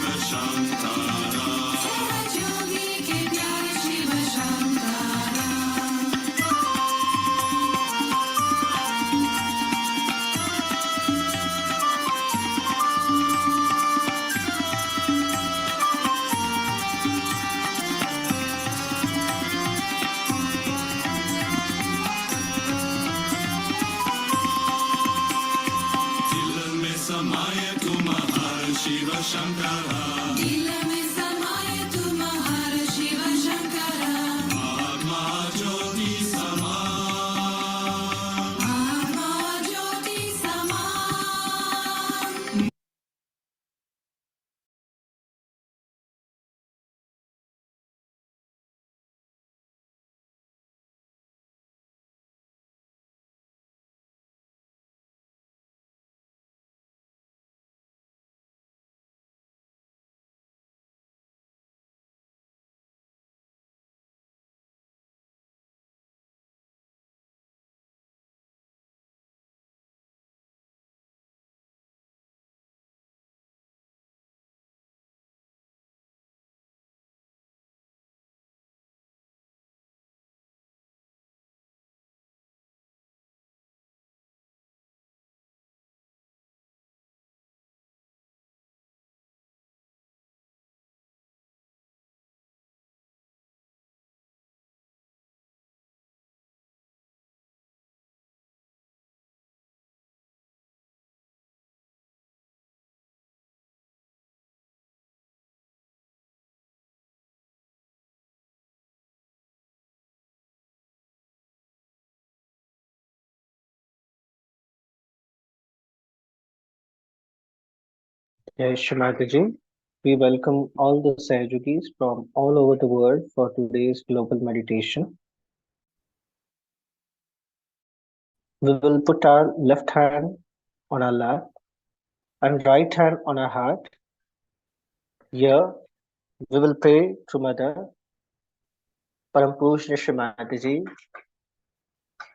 शिव शंकरा, सहजोगी के प्यारे शिव शंकरा। समाय तुम हर शिव शंकरा, दिल में समाय तुम हर शिव शंकरा। आत्मा ज्योति समान, आत्मा ज्योति समान। Yes, Shivaratri, we welcome all the Sahajogis from all over the world for today's global meditation. We will put our left hand on our lap and right hand on our heart. Here, we will pray to Mother Param Pushya Shrimati.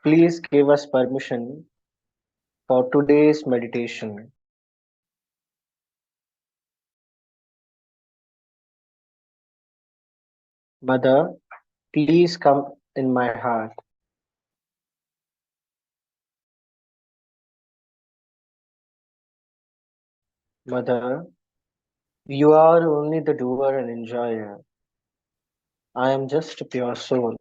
Please give us permission for today's meditation. Mother, please come in my heart. Mother, you are only the doer and enjoyer. I am just a pure soul.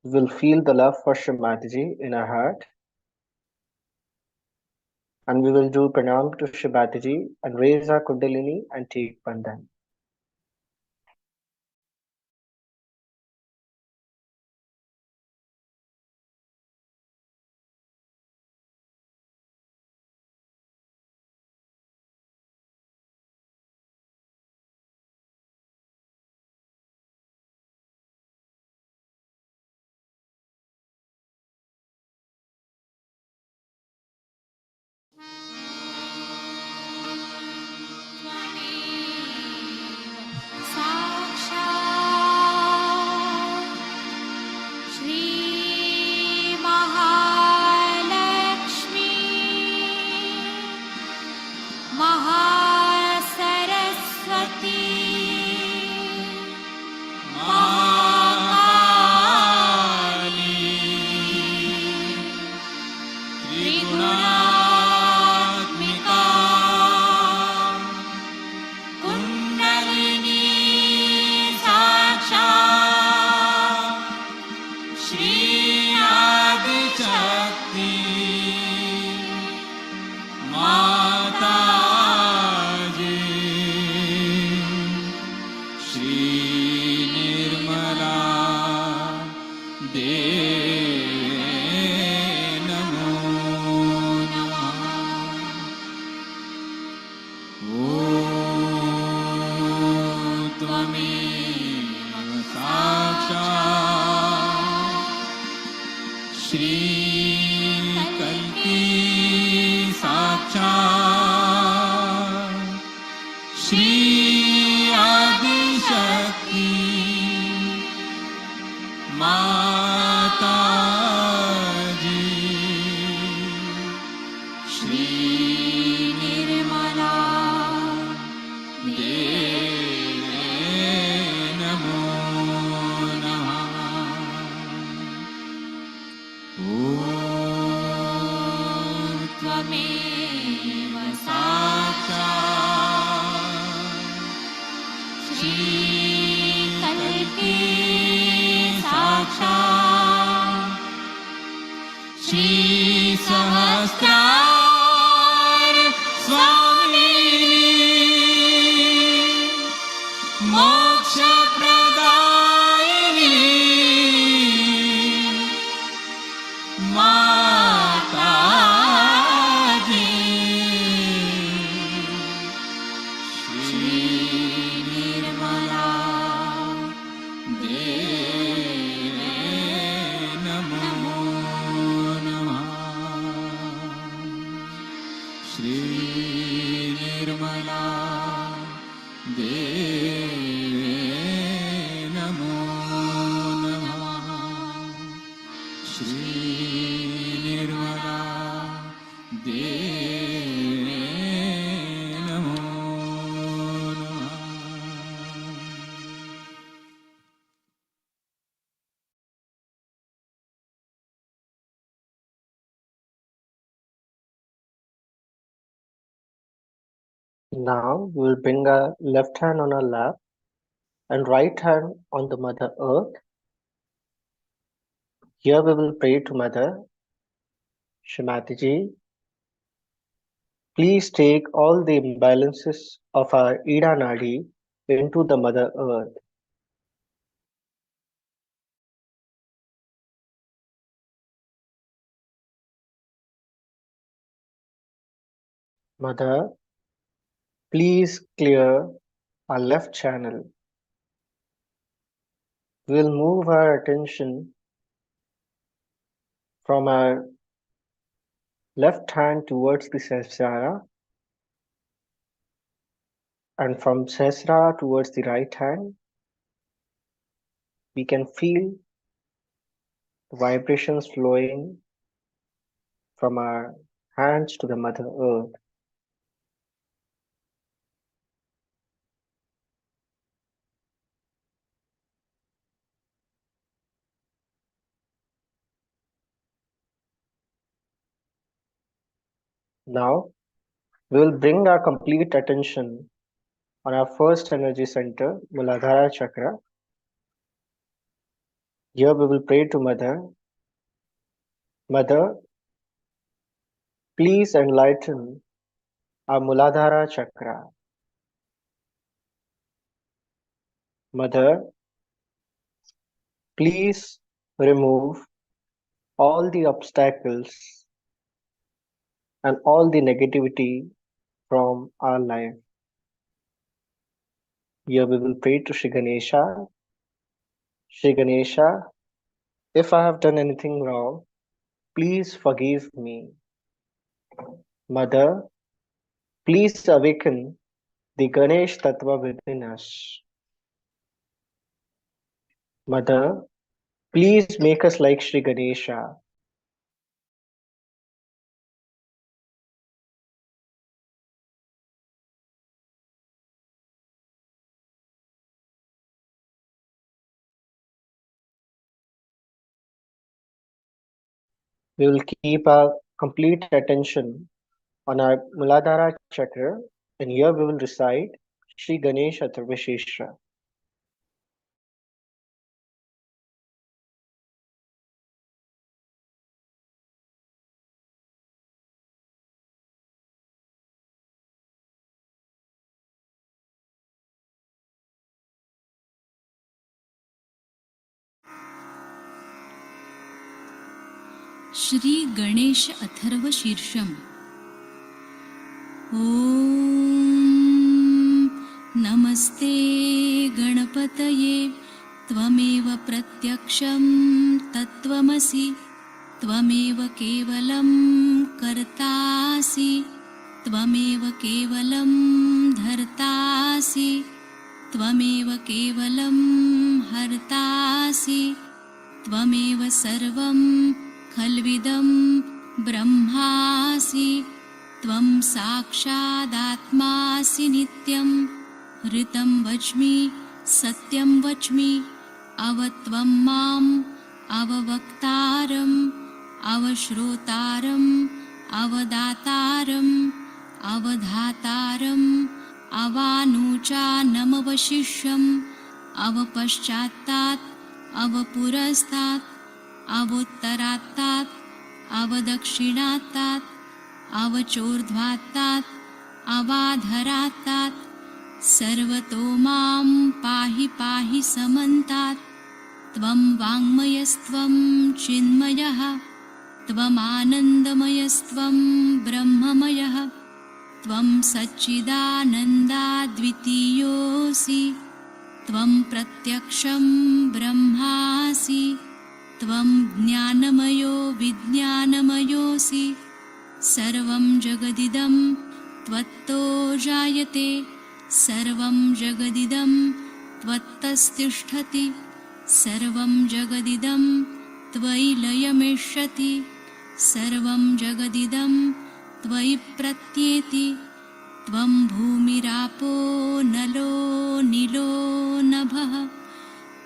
We will feel the love for Shrimati in our heart, and we will do pranam to Shrimati and raise our kundalini and take bandhan. Shri त्वमेव साक्षात् श्रीकल्पे साक्षात् श्रीसहस्रार स्वामिनी मोक्षप्रदायिनी माताजी श्रीनिर्मला देवे नमो नमः। श्रीनिर्मला देवे नमो नमः। श्रीनिर्मला देवे नमो नमः। Now we will bring our left hand on our lap and right hand on the Mother Earth. Here we will pray to Mother. Shimataji, please take all the imbalances of our Ida Nadi into the Mother Earth. Mother, please clear our left channel. We will move our attention from our left hand towards the Sahasrara and from Sahasrara towards the right hand. We can feel the vibrations flowing from our hands to the Mother Earth. Now, we will bring our complete attention on our first energy center, Muladhara Chakra. Here we will pray to Mother. Mother, please enlighten our Muladhara Chakra. Mother, please remove all the obstacles and all the negativity from our life. Here we will pray to Shri Ganesha. Shri Ganesha, if I have done anything wrong, please forgive me. Mother, please awaken the Ganesh Tattva within us. Mother, please make us like Shri Ganesha. We will keep our complete attention on our Muladhara Chakra, and here we will recite Shri Ganesha Atharvashesha. Shri Ganesh Atharva शीर्षम। ॐ नमस्ते गणपतये त्वमेव प्रत्यक्षं तत्त्वमसि त्वमेव केवलं कर्तासि त्वमेव केवलं धर्तासि त्वमेव केवलं हर्तासि त्वमेव सर्वं खल्विदं ब्रह्मासि त्वं साक्षादात्मासि नित्यं ऋतं वच्मि सत्यं वच्मि अवत्वं माम् अववक्तारं अवश्रोतारम् अवदातारम् अवधातारम् अवानुचानमवशिष्यम् अवपश्चात्तात् अवपुरस्तात् अवोत्तरात्तात् अवदक्षिणात्तात् अवचोर्ध्वात्तात् अवाधरात्तात् सर्वतो मां पाहि पाहि समन्तात् त्वं वाङ्मयस्त्वं चिन्मयः त्वमानन्दमयस्त्वं ब्रह्ममयः त्वं सच्चिदानन्दाद्वितीयोऽसि त्वं प्रत्यक्षं ब्रह्मासि त्वं ज्ञानमयो विज्ञानमयोऽसि सर्वं जगदिदं त्वत्तो जायते सर्वं जगदिदं त्वत्तस्तिष्ठति सर्वं जगदिदं त्वयि लयमेष्यति सर्वं जगदिदं त्वयि प्रत्येति त्वं भूमिरापो नलो नीलो नभः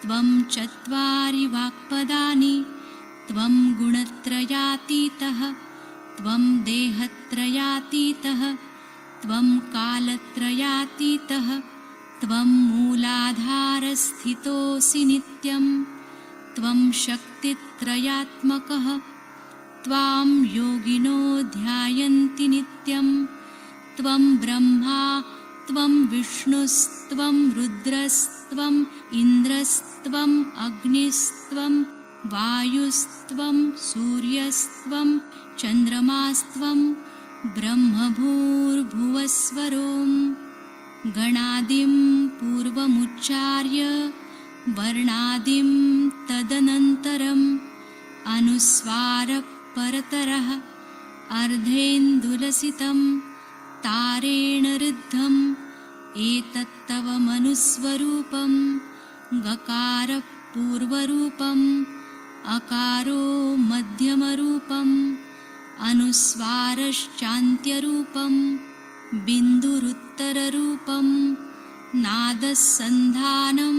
त्वं चत्वारि वाक्पदानि त्वं गुणत्रयातीतः त्वं देहत्रयातीतः त्वं कालत्रयातीतः त्वं मूलाधारस्थितोऽसि नित्यं त्वं शक्तित्रयात्मकः त्वां योगिनो ध्यायन्ति नित्यं त्वं ब्रह्मा त्वं विष्णुस्त्वं रुद्रस्त्वम् इन्द्रस्त्वम् अग्निस्त्वं वायुस्त्वं सूर्यस्त्वं चन्द्रमास्त्वं ब्रह्मभूर्भुवस्वरों गणादिं पूर्वमुच्चार्य वर्णादिं तदनन्तरम् अनुस्वारः परतरः अर्धेन्दुलसितं तारेण ऋद्धम् एतत्तव मनुस्वरूपं गकारः पूर्वरूपम् अकारो मध्यमरूपम् अनुस्वारश्चान्त्यरूपं बिन्दुरुत्तररूपं नादसन्धानं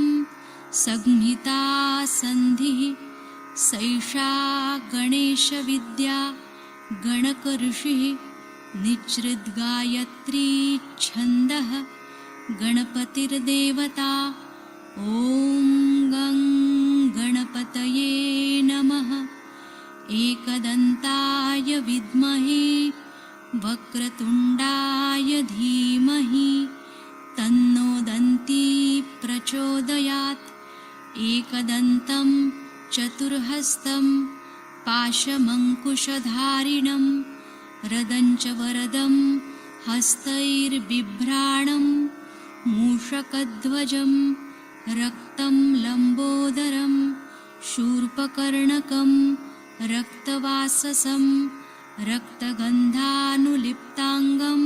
संहिता सन्धिः सैषा गणेशविद्या गणकऋषिः निच्छृद्गायत्री छन्दः गणपतिर्देवता ॐ गं गणपतये नमः एकदन्ताय विद्महे वक्रतुण्डाय धीमहि तन्नो दन्ती प्रचोदयात् एकदन्तं चतुर्हस्तं पाशमङ्कुशधारिणं रदञ्च वरदं हस्तैर्बिभ्राणं मूषकध्वजं रक्तं लम्बोदरं शूर्पकर्णकं रक्तवाससं रक्तगन्धानुलिप्ताङ्गं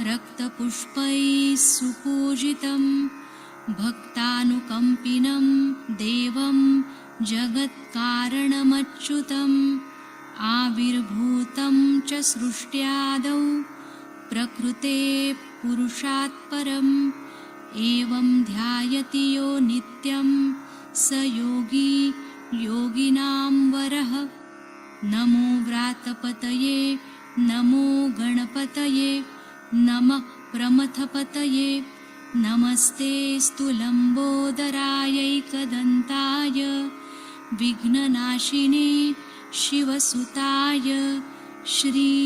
रक्तपुष्पैः सुपूजितं भक्तानुकम्पिनं देवं जगत्कारणमच्युतम् आविर्भूतं च सृष्ट्यादौ प्रकृते पुरुषात् परम् एवं ध्यायति यो नित्यं स योगी योगिनां वरः नमो व्रातपतये नमो गणपतये नमः प्रमथपतये नमस्ते लम्बोदरायैकदन्ताय विघ्ननाशिने शिवसुताय श्रीवरदमूर्तये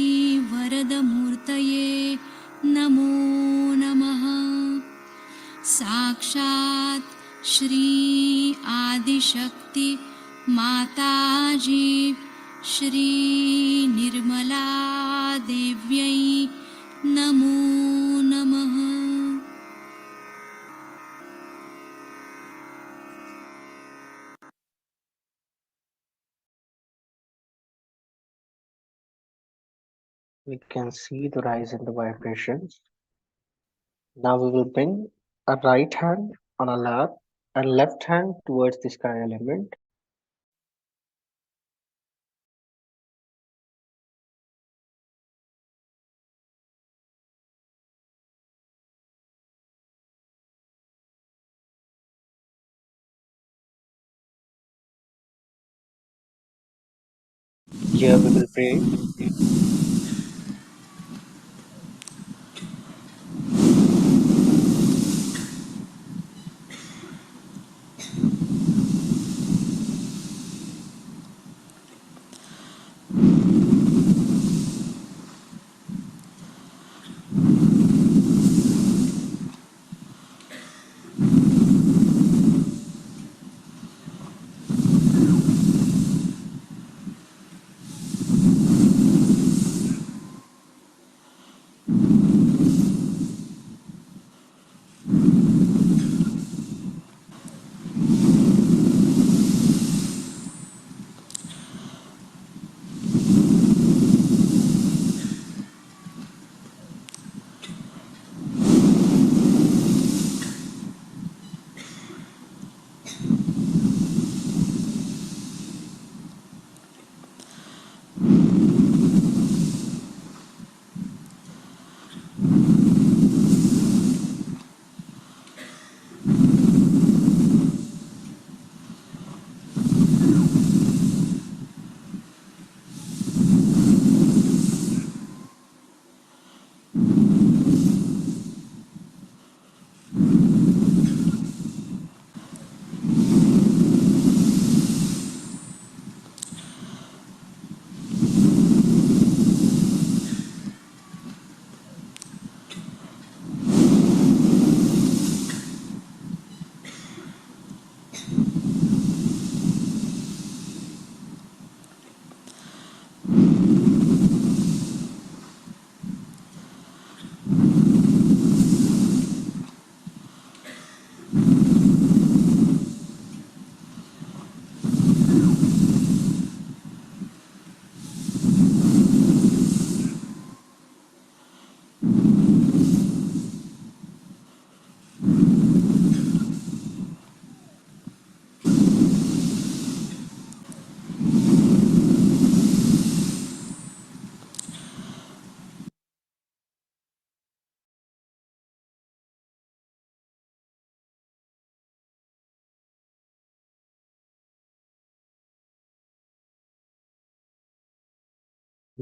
नमो नमः साक्षात् श्री आदिशक्ति माताजी श्री निर्मला देव्यै नमो नमः। We can see the rise in the vibrations. Now we will bring a right hand on our lap and left hand towards the sky element. Here we will pray.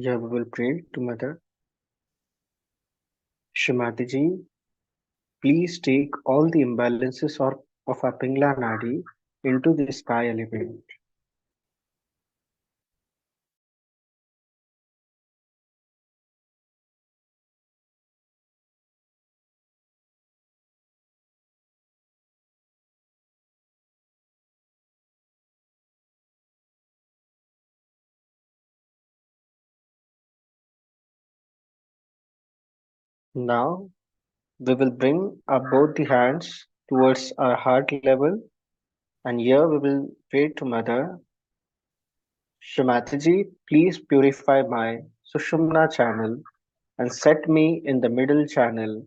Here we will pray to Mother. Shrimati ji, please take all the imbalances of our Pingla Nadi into the sky element. Now we will bring our both the hands towards our heart level, and here we will pray to Mother. Shrimati ji, please purify my Sushumna channel and set me in the middle channel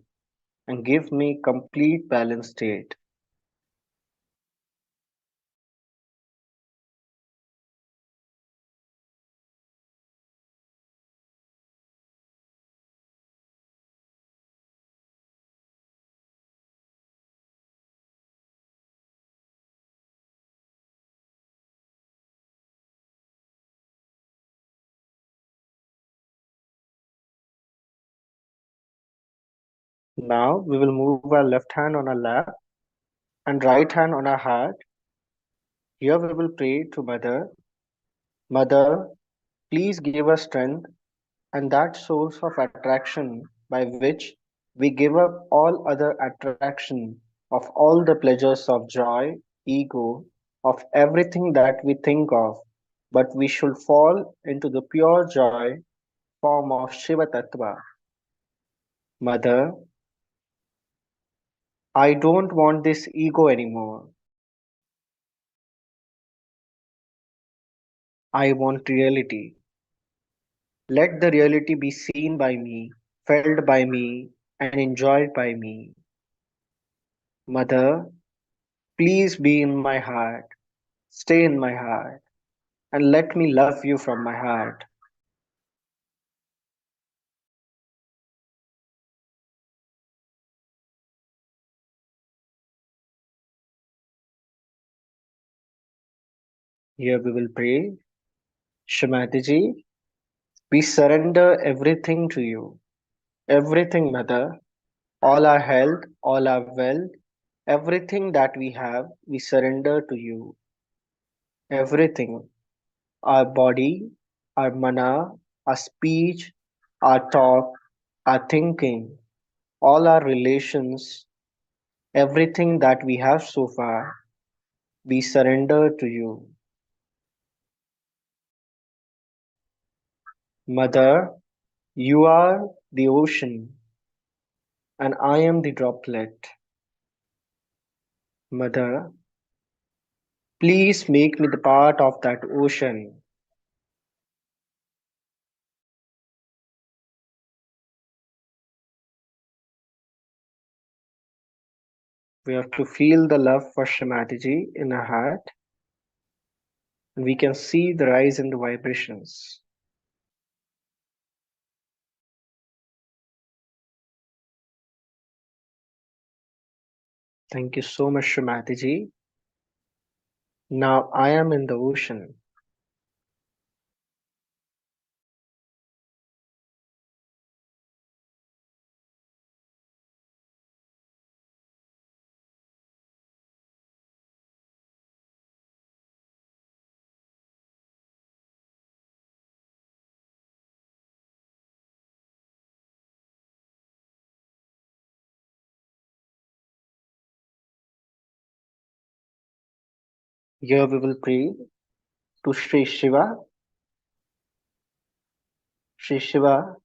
and give me complete balanced state. Now we will move our left hand on our lap and right hand on our heart. Here we will pray to Mother. Mother, please give us strength and that source of attraction by which we give up all other attraction of all the pleasures of joy, ego, of everything that we think of, but we should fall into the pure joy form of Shiva Tattva. Mother, I don't want this ego anymore. I want reality. Let the reality be seen by me, felt by me, and enjoyed by me. Mother, please be in my heart, stay in my heart, and let me love you from my heart. Here we will pray. Shrimati ji, We surrender everything to you. Everything, Mother. All our health, all our wealth, everything that we have, we surrender to you. Everything. Our body, our mana, our speech, our talk, our thinking, all our relations, everything that we have so far, we surrender to you. Mother, you are the ocean, and I am the droplet. Mother, please make me the part of that ocean. We have to feel the love for Shrimati in our heart, and we can see the rise in the vibrations. Thank you so much, Shrimati. Now I am in the ocean. Here we will pray to Sri Shiva. Sri Shiva,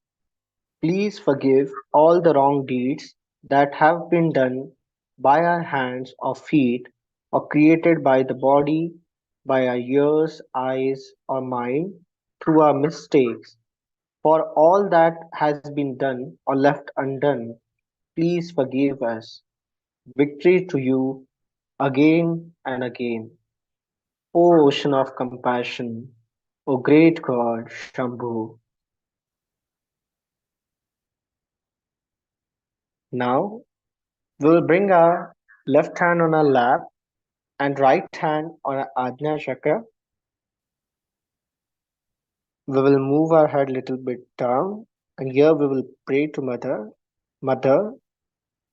please forgive all the wrong deeds that have been done by our hands or feet or created by the body, by our ears, eyes, or mind through our mistakes. For all that has been done or left undone, please forgive us. Victory to you again and again. O ocean of compassion, O great God Shambhu. Now we will bring our left hand on our lap and right hand on our Ajna chakra. We will move our head a little bit down, and here we will pray to Mother. Mother,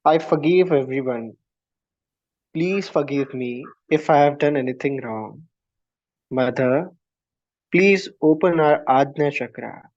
I forgive everyone. Please forgive me if I have done anything wrong. Mother, please open our Ajna chakra.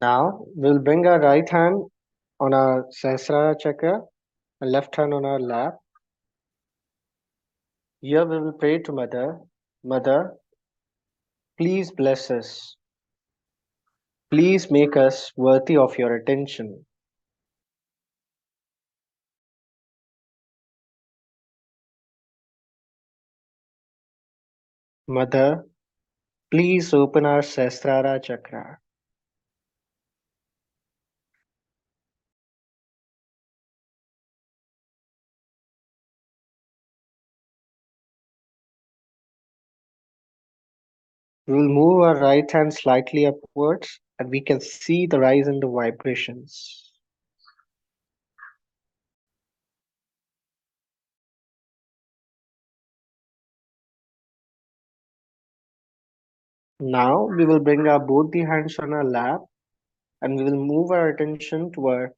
Now we'll bring our right hand on our Sahasrara chakra and left hand on our lap. Here we will pray to Mother. Mother, please bless us. Please make us worthy of your attention. Mother, please open our Sahasrara chakra. We will move our right hand slightly upwards and we can see the rise in the vibrations. Now we will bring our both the hands on our lap and we will move our attention towards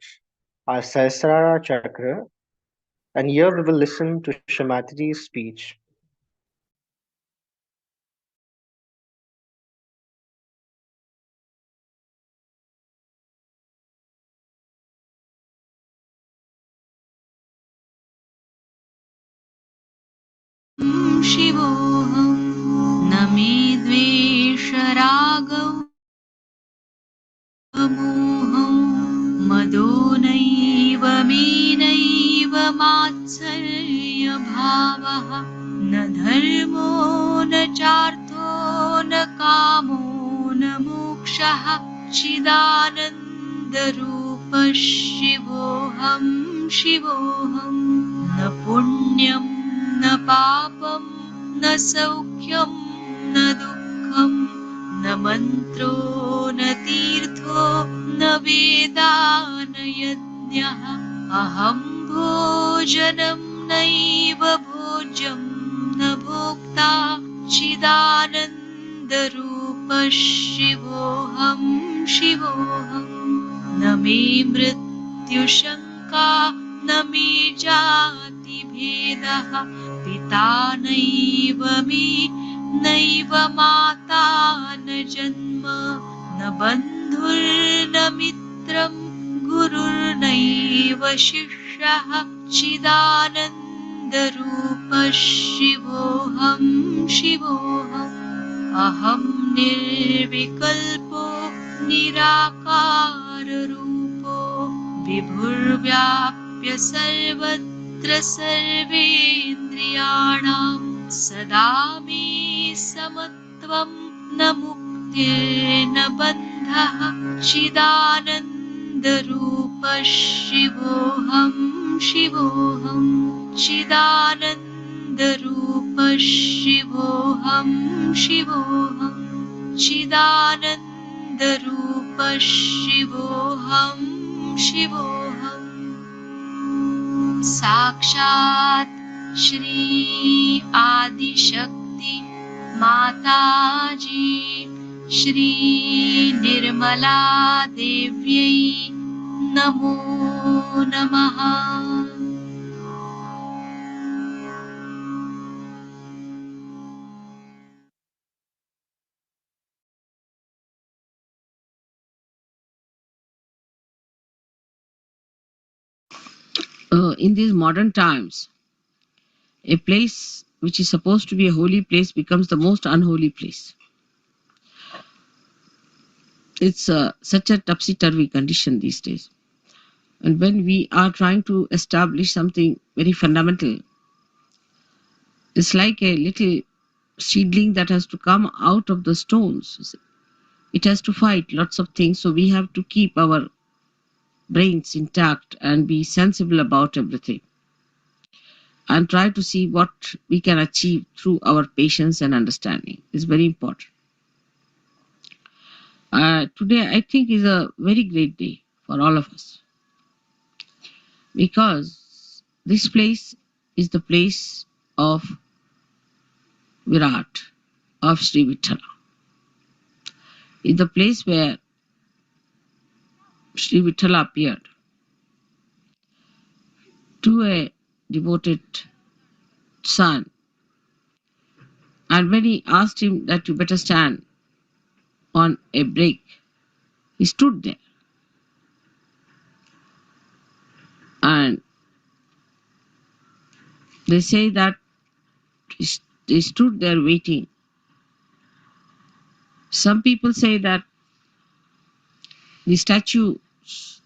our Sahasrara chakra, and here we will listen to Shrimati's speech. शिवोऽहं न मे द्वेषरागमोहं मदो नैव मे नैव मात्सर्यमोऽहम् भावः न धर्मो न चार्थो न कामो न मोक्षः चिदानन्दरूपः शिवोऽहं शिवोऽहं न पुण्यं न पापं न सौख्यं न दुःखं न मन्त्रो न तीर्थो न वेदा न यज्ञः अहं भोजनं नैव भोज्यं न भोक्ता चिदानन्दरूपः शिवोऽहं शिवोऽहं न मे मृत्युशङ्का न मे जातिभेदः पिता नैव मे नैव माता न जन्म न बन्धुर्न मित्रं गुरुर्नैव शिष्यः चिदानन्दरूपः शिवोऽहं शिवोऽहम् अहं निर्विकल्पो निराकाररूपो विभुर्व्याप्य सर्वत्र सर्वेन्द्रियाणां सदा मे समत्वं न मुक्तिर्न बन्धः चिदानन्दरूपः शिवोऽहं शिवोऽहं चिदानन्दरूपः शिवोऽहं शिवोऽहं चिदानन्दरूपः शिवोऽहं शिवोऽहम् साक्षात् श्री आदिशक्ति माताजी श्री निर्मला देव्यै नमो नमः। In these modern times, a place which is supposed to be a holy place becomes the most unholy place. It's such a topsy-turvy condition these days. And when we are trying to establish something very fundamental, it's like a little seedling that has to come out of the stones. It has to fight lots of things, so we have to keep our brains intact and be sensible about everything, and try to see what we can achieve through our patience and understanding is very important. Today, I think, is a very great day for all of us, because this place is the place of Virat, of Sri Vithala. It's the place where Sri Vithala appeared to a devoted son. And when he asked him that you better stand on a brick, he stood there. And they say that he stood there waiting. Some people say that the statues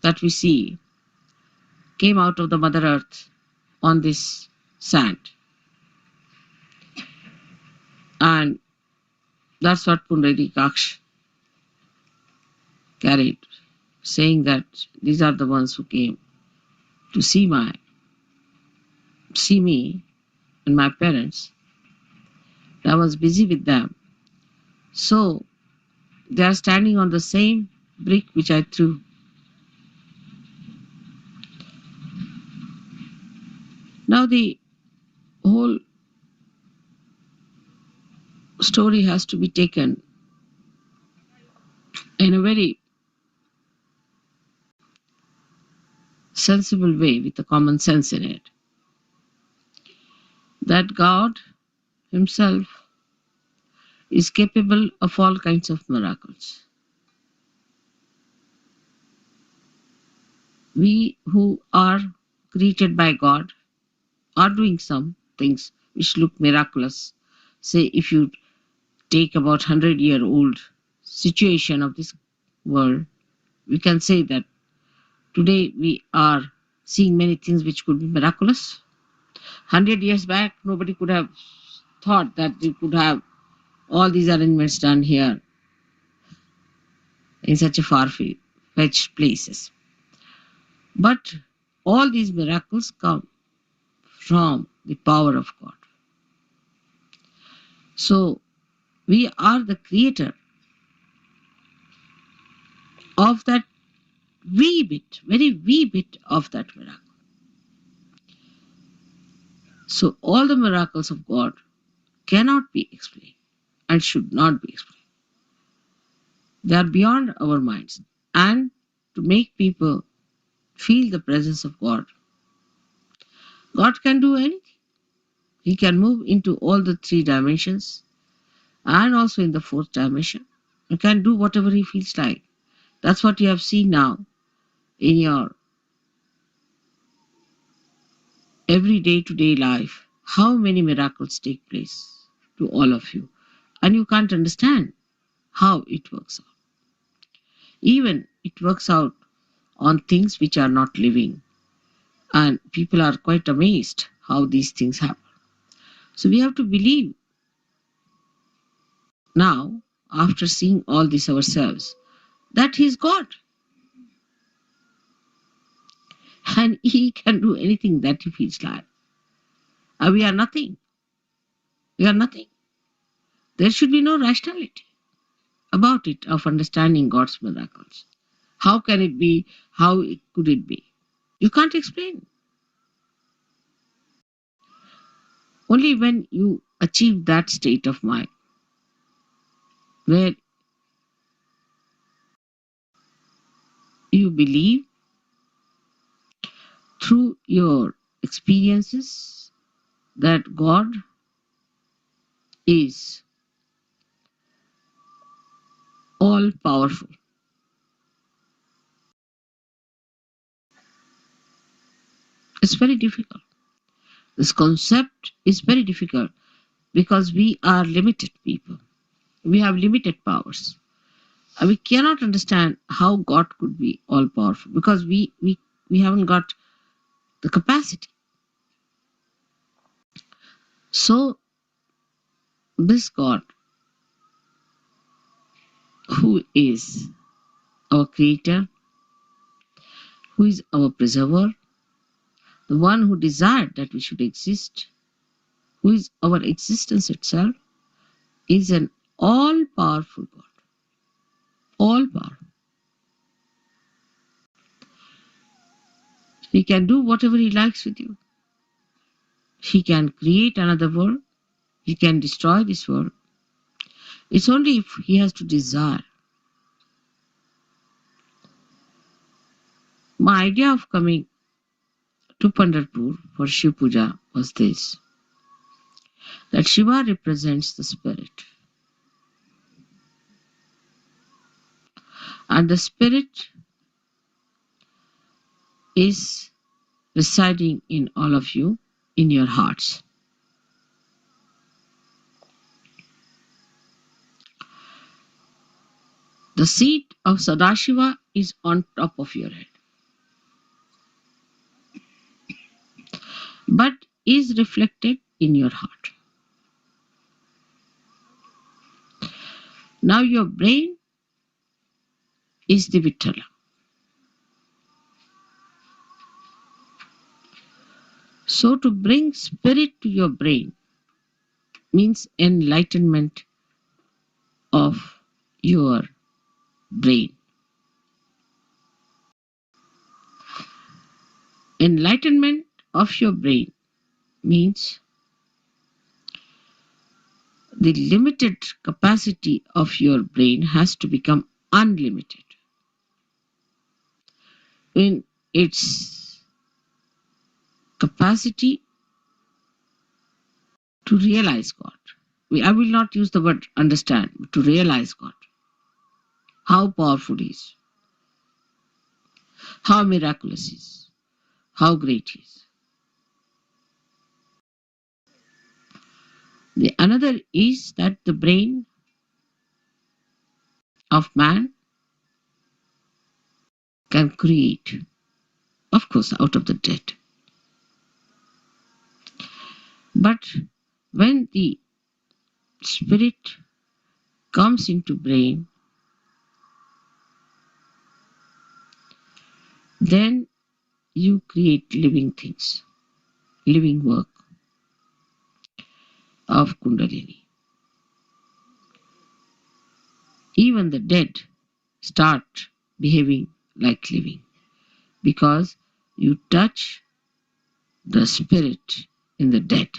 that we see came out of the Mother Earth on this sand. And that's what Pundarikaksh carried, saying that these are the ones who came to see me and my parents. I was busy with them. So they are standing on the same brick which I threw. Now the whole story has to be taken in a very sensible way with a common sense in it. That God Himself is capable of all kinds of miracles. We who are created by God are doing some things which look miraculous. Say, if you take about 100-year-old situation of this world, we can say that today we are seeing many things which could be miraculous. 100 years back, nobody could have thought that we could have all these arrangements done here in such a far-fetched places. But all these miracles come from the power of God. So we are the creator of that wee bit, very wee bit of that miracle. So all the miracles of God cannot be explained and should not be explained. They are beyond our minds. And to make people feel the presence of God, God can do anything. He can move into all the three dimensions and also in the fourth dimension. He can do whatever he feels like. That's what you have seen now in your every to day life. How many miracles take place to all of you. And you can't understand how it works out. Even it works out on things which are not living. And people are quite amazed how these things happen. So we have to believe now, after seeing all this ourselves, that He is God. And He can do anything that He feels like. And we are nothing. We are nothing. There should be no rationality about it of understanding God's miracles. How can it be? How could it be? You can't explain. Only when you achieve that state of mind where you believe through your experiences that God is all powerful. It's very difficult. This concept is very difficult because we are limited people. We have limited powers. And we cannot understand how God could be all powerful because we haven't got the capacity. So this God, who is our creator, who is our preserver, the one who desired that we should exist, who is our existence itself, is an all powerful God. All powerful. He can do whatever He likes with you. He can create another world. He can destroy this world. It's only if He has to desire. My idea of coming to Pandharpur for Shiv Puja was this, that Shiva represents the spirit. And the spirit is residing in all of you, in your hearts. The seat of Sadashiva is on top of your head, but is reflected in your heart. Now your brain is the Vittala. So to bring spirit to your brain means enlightenment of your brain. Enlightenment of your brain means the limited capacity of your brain has to become unlimited in its capacity to realize God. I will not use the word understand, but to realize God. How powerful He is, how miraculous He is, how great He is. The another is that the brain of man can create, of course, out of the dead. But when the spirit comes into brain, then you create living things, living work of Kundalini. Even the dead start behaving like living because you touch the spirit in the dead.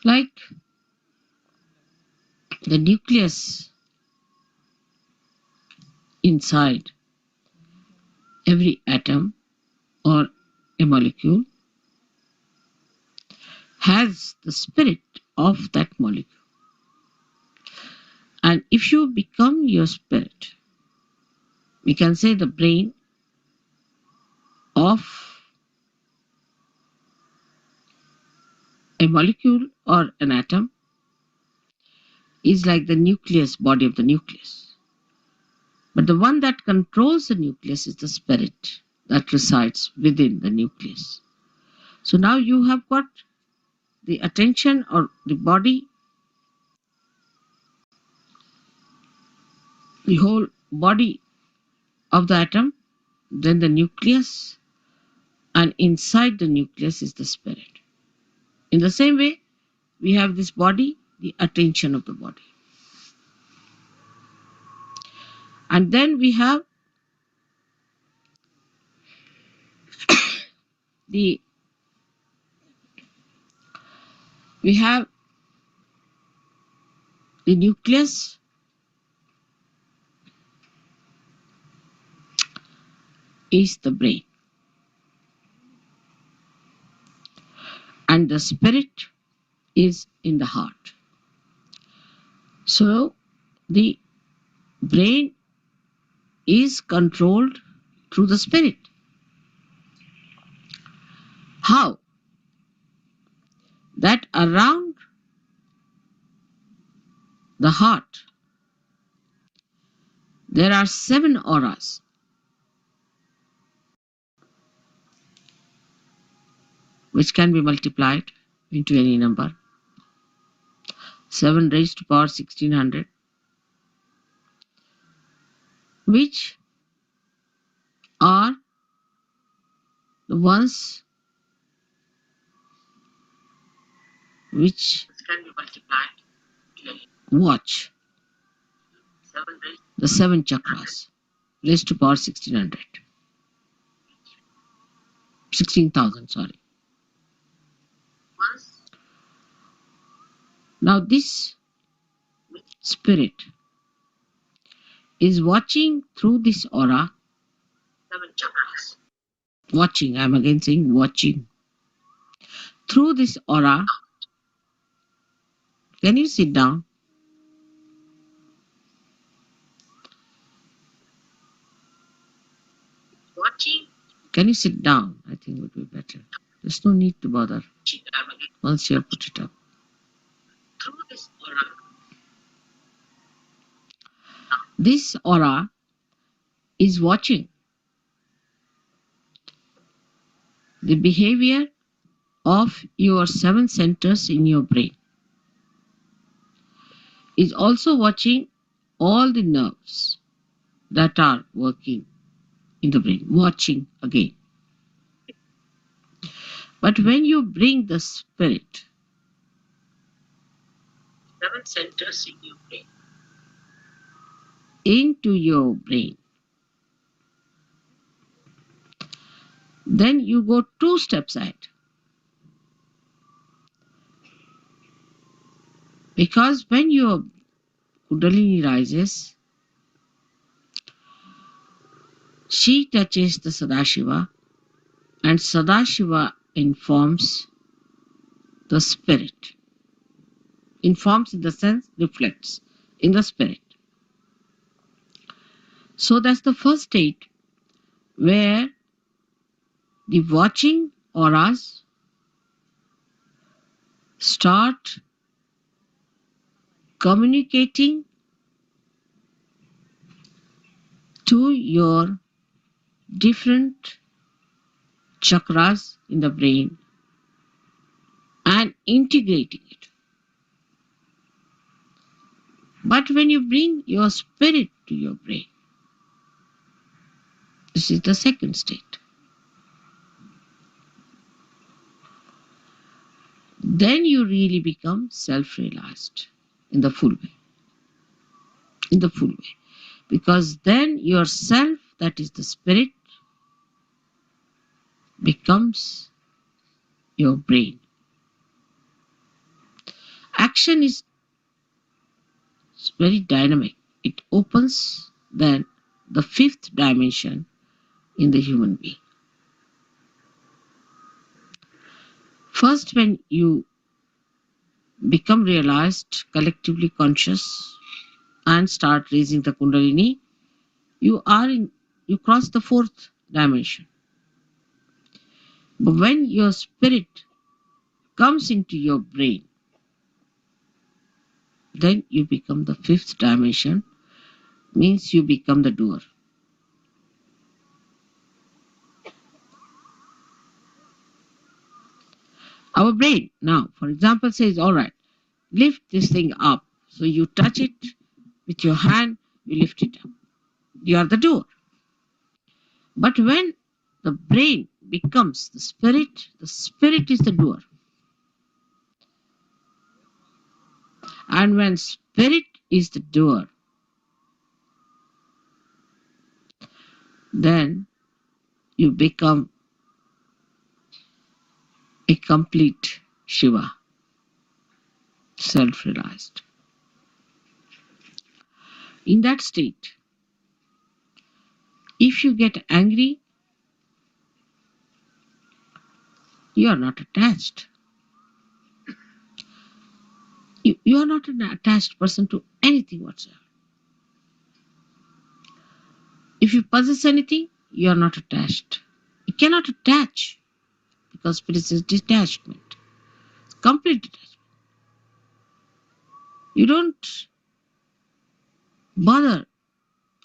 Like the nucleus inside every atom or a molecule has the spirit of that molecule. And if you become your spirit, we can say the brain of a molecule or an atom is like the nucleus, body of the nucleus. But the one that controls the nucleus is the spirit that resides within the nucleus. So now you have got the attention or the body, the whole body of the atom, then the nucleus, and inside the nucleus is the spirit. In the same way, we have this body, the attention of the body. And then we have the nucleus is the brain, and the spirit is in the heart. So the brain is controlled through the spirit. How? That around the heart there are 7 auras, which can be multiplied into any number. 7 raised to power 1600, which are the ones which watch the 7 chakras raised to power 1600. 16,000, sorry. Now this spirit is watching through this aura. Watching, I'm again saying watching. Through this aura, can you sit down? Can you sit down? I think would be better. There's no need to bother once you have put it up. This aura is watching the behavior of your 7 centers in your brain. Is also watching all the nerves that are working in the brain, watching again. But when you bring the spirit, 7 centers in your brain, into your brain, then you go 2 steps ahead. Because when your Kundalini rises, she touches the Sadashiva, and Sadashiva informs the spirit. Informs in the sense reflects in the spirit. So that's the first state where the watching auras start communicating to your different chakras in the brain and integrating it. But when you bring your spirit to your brain, this is the second state. Then you really become self-realized in the full way. In the full way. Because then yourself, that is the spirit, becomes your brain. Action is very dynamic. It opens then the fifth dimension in the human being. First, when you become realized, collectively conscious, and start raising the Kundalini, you cross the fourth dimension. But when your spirit comes into your brain, then you become the fifth dimension, means you become the doer. Our brain now, for example, says, all right, lift this thing up. So you touch it with your hand, you lift it up. You are the doer. But when the brain becomes the spirit is the doer. And when spirit is the doer, then you become a complete Shiva, self-realized. In that state, if you get angry, you are not attached. You are not an attached person to anything whatsoever. If you possess anything, you are not attached. You cannot attach because spirit is detachment. It's complete detachment. You don't bother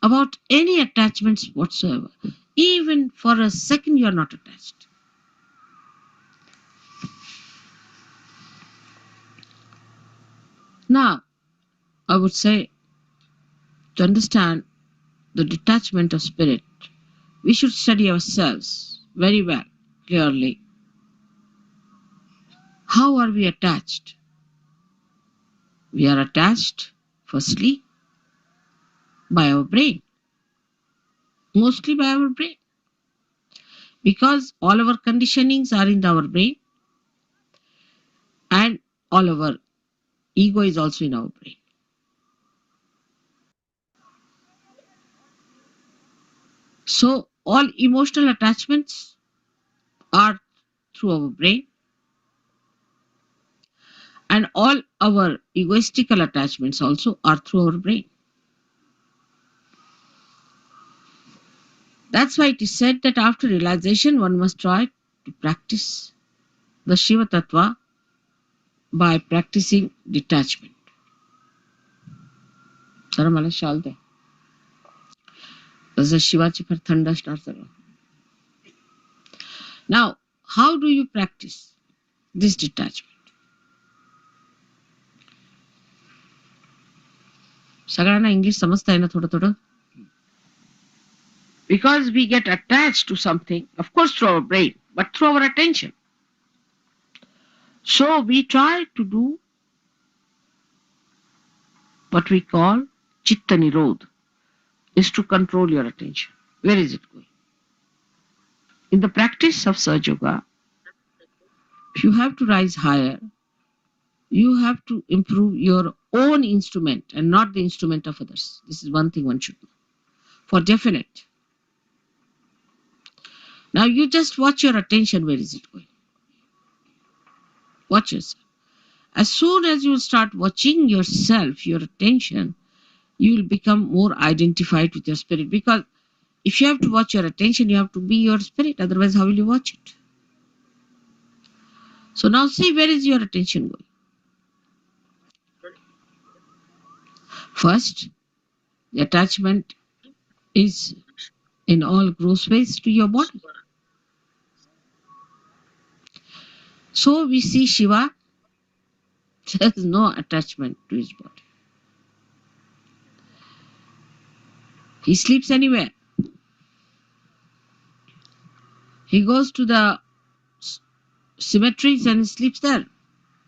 about any attachments whatsoever. Even for a second, you are not attached. Now, I would say to understand the detachment of spirit, we should study ourselves very well, clearly. How are we attached? We are attached, firstly, by our brain. Mostly by our brain. Because all our conditionings are in our brain and all our ego is also in our brain. So all emotional attachments are through our brain and all our egoistical attachments also are through our brain. That's why it is said that after realization one must try to practice the Shiva Tattva by practicing detachment. जरा मला शाल दे. जसं शिवाची फार थंड असणार सगळं. Now, how do you practice this detachment? सगळ्यांना English समजतंय ना थोडं थोडं? Because we get attached to something, of course through our brain, but through our attention. So we try to do what we call Chitta Nirodh, is to control your attention. Where is it going? In the practice of Sahaja Yoga, if you have to rise higher, you have to improve your own instrument and not the instrument of others. This is one thing one should know. For definite. Now you just watch your attention, where is it going? Watch yourself. As soon as you start watching yourself, your attention, you will become more identified with your spirit. Because if you have to watch your attention, you have to be your spirit. Otherwise, how will you watch it? So now see, where is your attention going? First, the attachment is in all gross ways to your body. So we see Shiva has no attachment to his body. He sleeps anywhere. He goes to the cemeteries and he sleeps there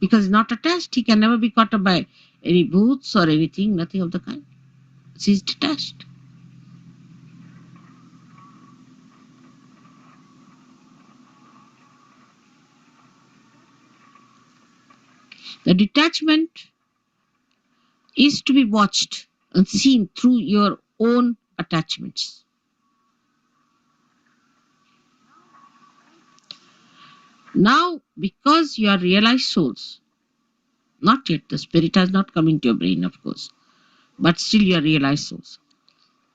because he's not attached. He can never be caught up by any booths or anything, nothing of the kind. He's detached. The detachment is to be watched and seen through your own attachments. Now, because you are realized souls, not yet, the spirit has not come into your brain, of course, but still you are realized souls.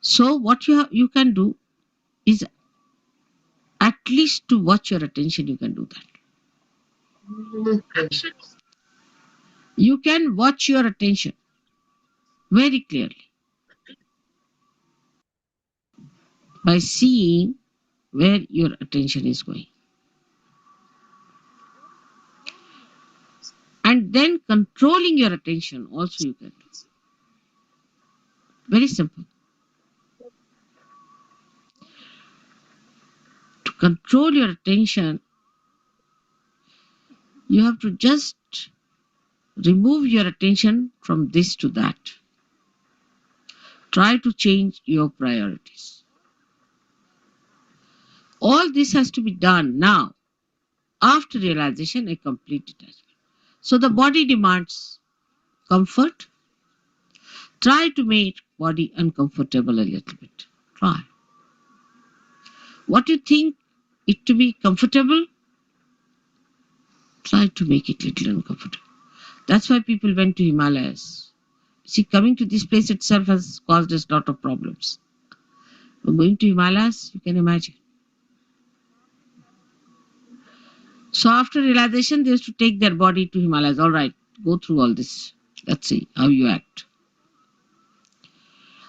So what you can do is at least to watch your attention, you can do that. You can watch your attention very clearly by seeing where your attention is going. And then controlling your attention also you can do. Very simple. To control your attention, you have to just remove your attention from this to that. Try to change your priorities. All this has to be done now, after realization, a complete detachment. So the body demands comfort. Try to make body uncomfortable a little bit. Try. What you think it to be comfortable, try to make it little uncomfortable. That's why people went to Himalayas. See, coming to this place itself has caused us a lot of problems. But going to Himalayas, you can imagine. So after realization, they used to take their body to Himalayas. All right, go through all this. Let's see how you act.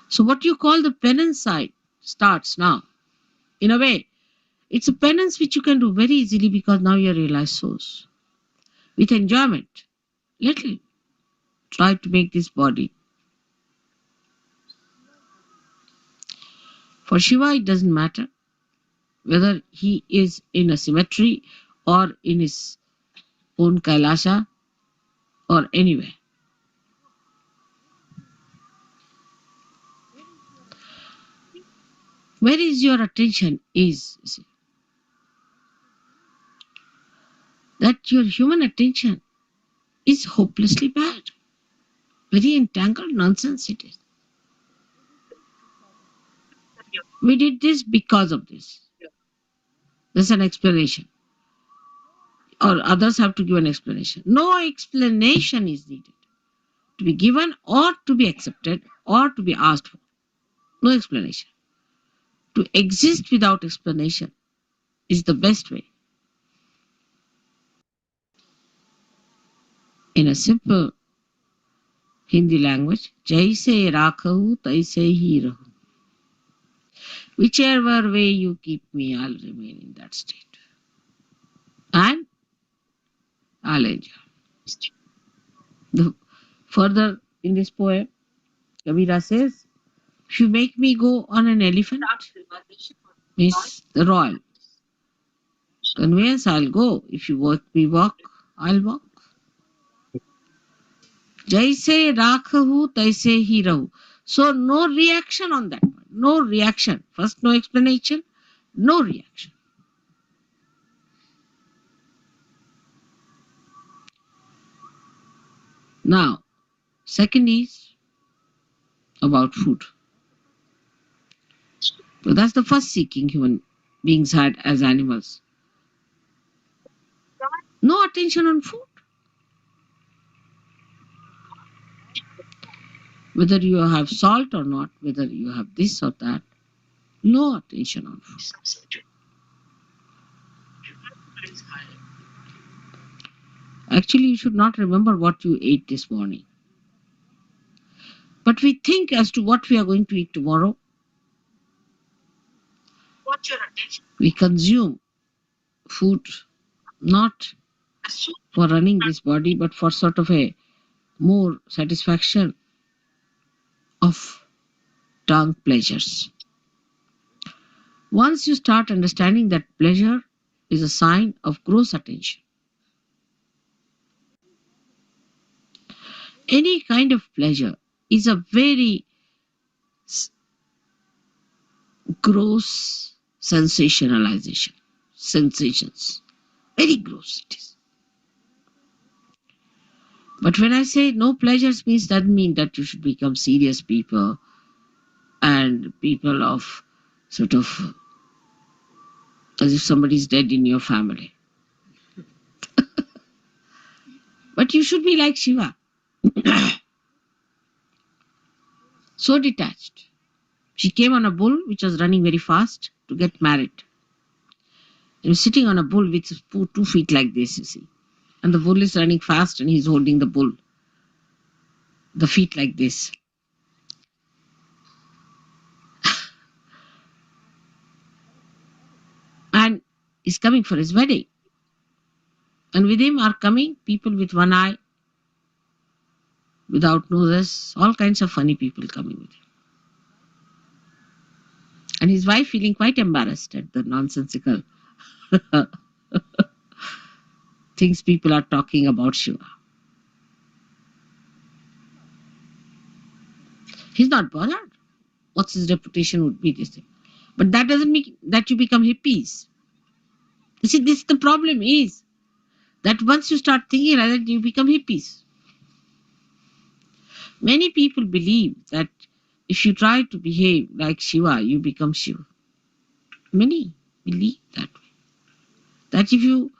So what you call the penance side starts now. In a way, it's a penance which you can do very easily because now you are realized souls. With enjoyment, little. Try to make this body. For Shiva, it doesn't matter whether he is in a cemetery or in his own Kailasha or anywhere. Where is your attention is, you see. That your human attention is hopelessly bad. Very entangled nonsense it is. We did this because of this. There's an explanation. Or others have to give an explanation. No explanation is needed to be given or to be accepted or to be asked for. No explanation. To exist without explanation is the best way. In a simple Hindi language, Jaise rakhahu taise hi rahu. Whichever way you keep me, I'll remain in that state. And I'll enjoy. Further in this poem, Kabira says, if you make me go on an elephant, means the royal conveyance, I'll go. If you make me walk, I'll walk. Jaise rakhahu taise hi rahu. So no reaction on that one. No reaction. First, no explanation. No reaction. Now, second is about food. So that's the first seeking human beings had as animals. No attention on food. Whether you have salt or not, whether you have this or that, no attention on food. Actually, you should not remember what you ate this morning. But we think as to what we are going to eat tomorrow. We consume food not for running this body, but for sort of a more satisfaction of tongue pleasures. Once you start understanding that pleasure is a sign of gross attention, any kind of pleasure is a very gross sensationalization. Sensations. Very gross it is. But when I say no pleasures means doesn't mean that you should become serious people and people of sort of as if somebody's dead in your family. But you should be like Shiva. So detached. She came on a bull which was running very fast to get married. He was sitting on a bull with 2 feet like this, you see. And the bull is running fast and he's holding the bull, the feet like this. And he's coming for his wedding. And with him are coming people with one eye, without noses, all kinds of funny people coming with him. And his wife feeling quite embarrassed at the nonsensical things people are talking about Shiva. He's not bothered. What's his reputation would be this thing. But that doesn't mean that you become hippies. You see, this the problem is that once you start thinking like that, you become hippies. Many people believe that if you try to behave like Shiva, you become Shiva. Many believe that way. That if you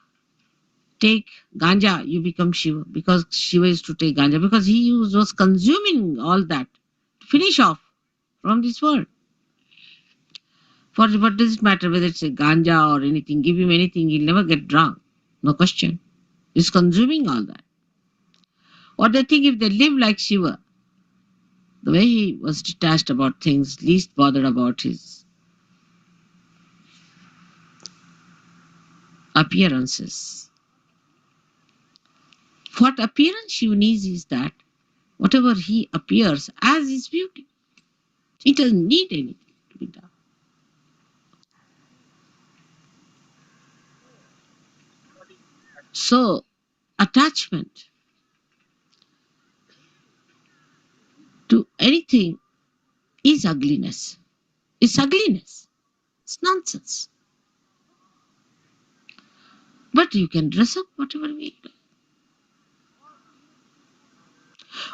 take ganja, you become Shiva, because Shiva is to take ganja, because he was consuming all that to finish off from this world. For what does it matter whether it's a ganja or anything? Give him anything, he'll never get drunk. No question. He's consuming all that. Or they think if they live like Shiva, the way he was detached about things, least bothered about his appearances. What appearance Shiva needs is that whatever he appears as is beauty. He doesn't need anything to be done. So, attachment to anything is ugliness. It's ugliness. It's nonsense. But you can dress up whatever way you like.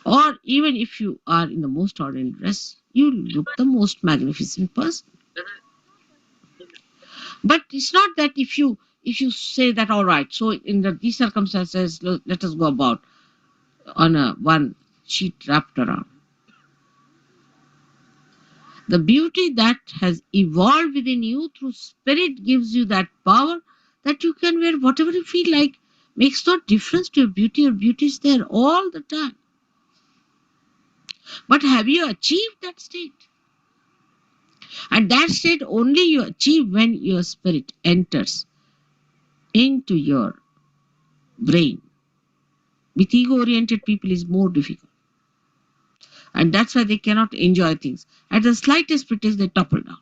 Or even if you are in the most ordinary dress, you look the most magnificent person. But it's not that if you say that all right, so in these circumstances, let us go about on a one sheet wrapped around. The beauty that has evolved within you through spirit gives you that power that you can wear whatever you feel like. Makes no difference to your beauty. Your beauty is there all the time. But have you achieved that state? And that state only you achieve when your spirit enters into your brain. With ego-oriented people is more difficult. And that's why they cannot enjoy things. At the slightest pretext, they topple down.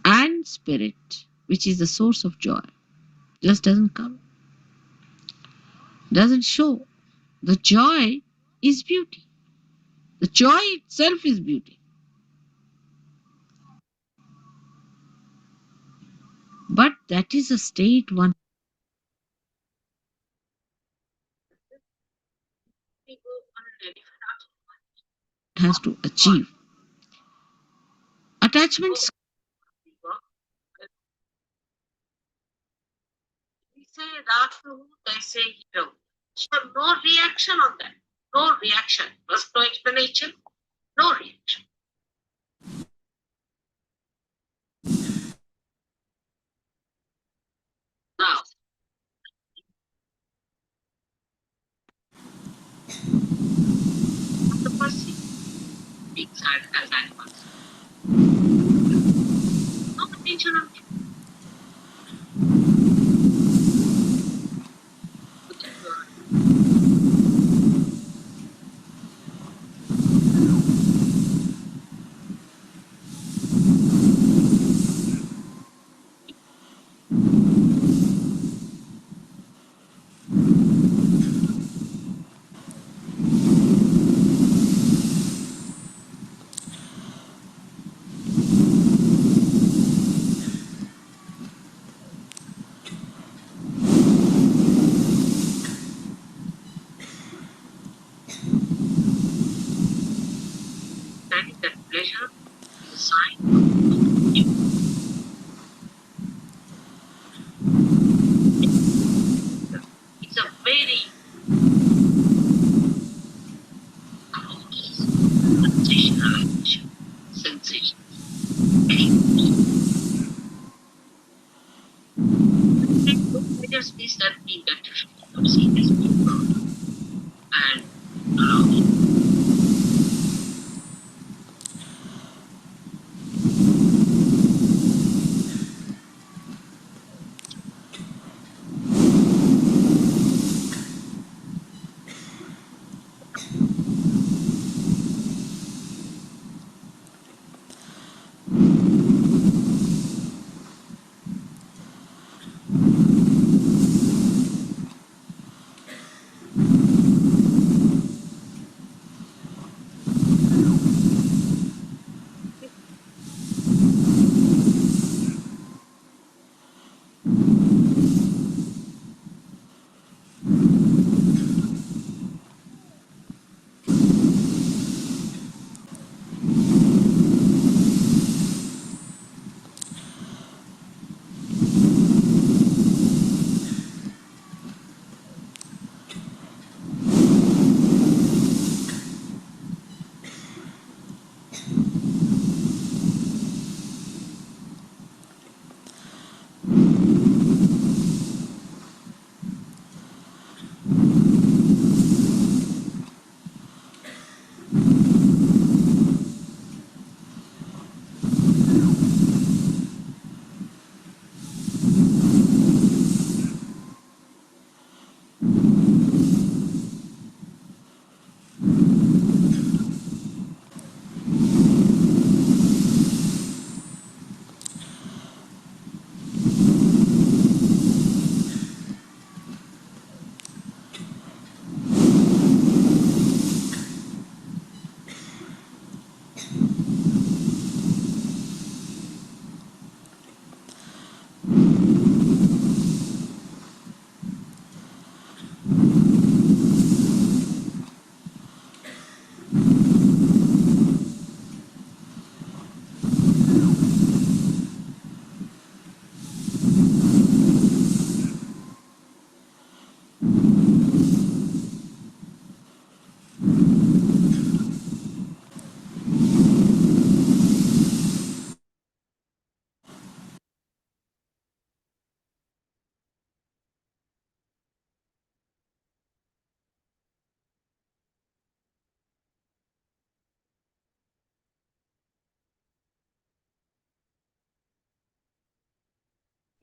And spirit, which is the source of joy, just doesn't come. Doesn't show. The joy is beauty. The joy itself is beauty. But that is a state one has to achieve. Attachments. We say Rahu, they say hero. So no reaction on that. No reaction. Plus no explanation. No reaction. Now, the person being sad as animals. No attention on it. must be something that Tulsi has been brought and allowed.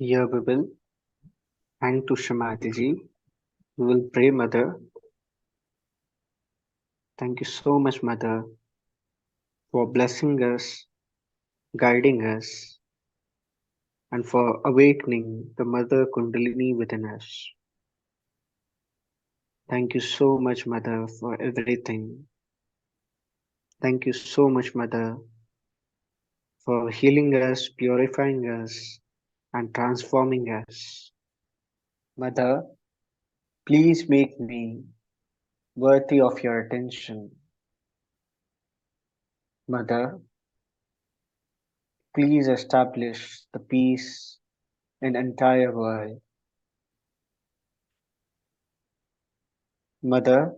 Here we will thank to Shrimati ji. We will pray, Mother. Thank you so much, Mother, for blessing us, guiding us, and for awakening the Mother Kundalini within us. Thank you so much, Mother, for everything. Thank you so much, Mother, for healing us, purifying us, and transforming us. Mother, please make me worthy of your attention. Mother, please establish the peace in entire world. Mother,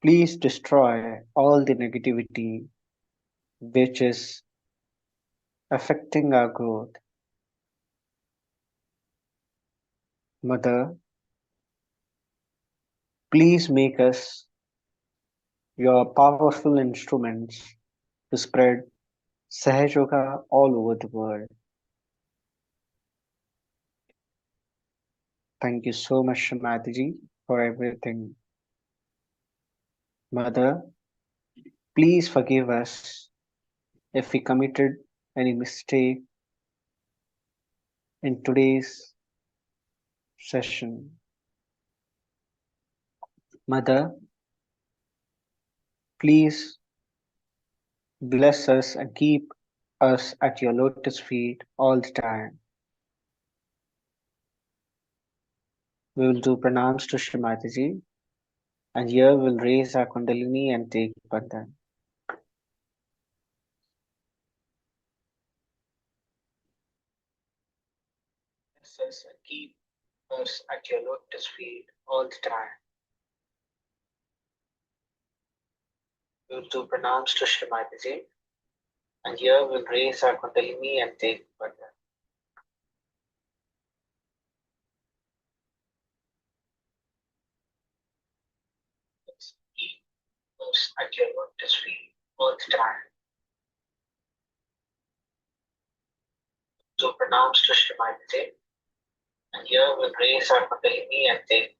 please destroy all the negativity which is affecting our growth. Mother, please make us your powerful instruments to spread Sahaja all over the world. Thank you so much, Shrimati for everything. Mother, please forgive us if we committed any mistake in today's session. Mother, please bless us and keep us at your lotus feet all the time. We will do pranams to Shrimati and here we'll raise our Kundalini and take Bandhan. Bless us and keep us at your lotus feet all the time. We will do pranams to Shrimati and here we'll raise our Kundalini and take Bandhan. Looks at your lotus feet both times. So pronounce to Shivaratri, and here we'll raise our Kundalini and take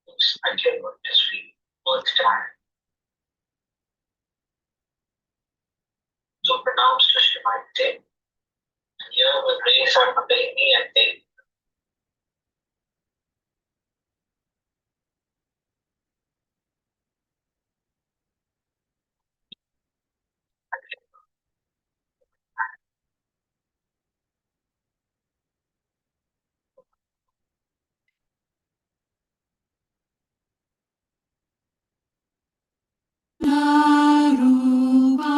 looks at your lotus feet both times. So pronounce to Shivaratri, and here we'll raise our Kundalini and take Narupa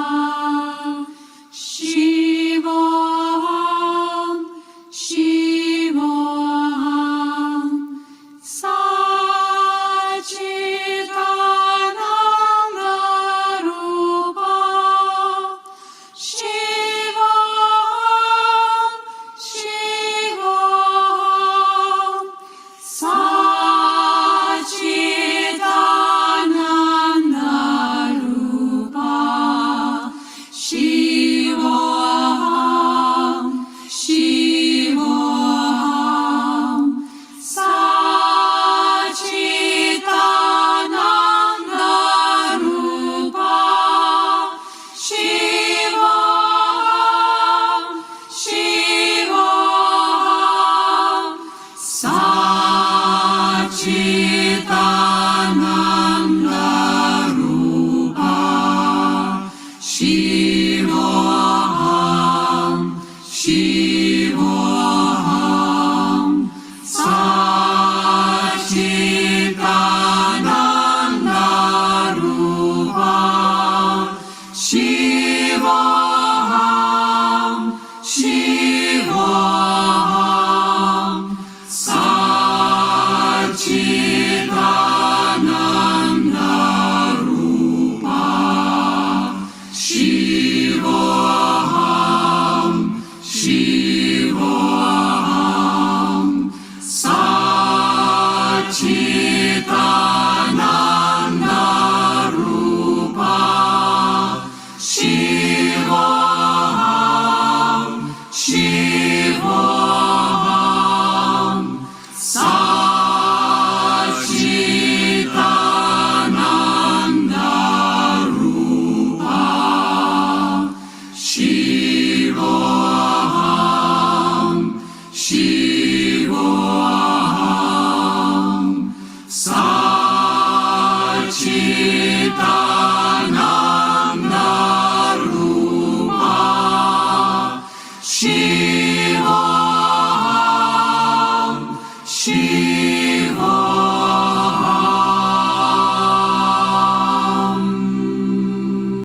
Shivoham Shivoham Sachidananda Rupa Shivoham Shivoham Sachidananda Rupa Shivoham Shivoham Sachidananda Rupa Shivoham Shivoham Sachidananda Rupa Shivoham Shivoham Sachidananda Rupa Shivoham Shivoham Sachidananda Rupa Shivoham Shivoham Sachidananda Rupa Shivoham Shivoham Sachidananda Rupa Shivoham Shivoham Sachidananda Rupa Shivoham Shivoham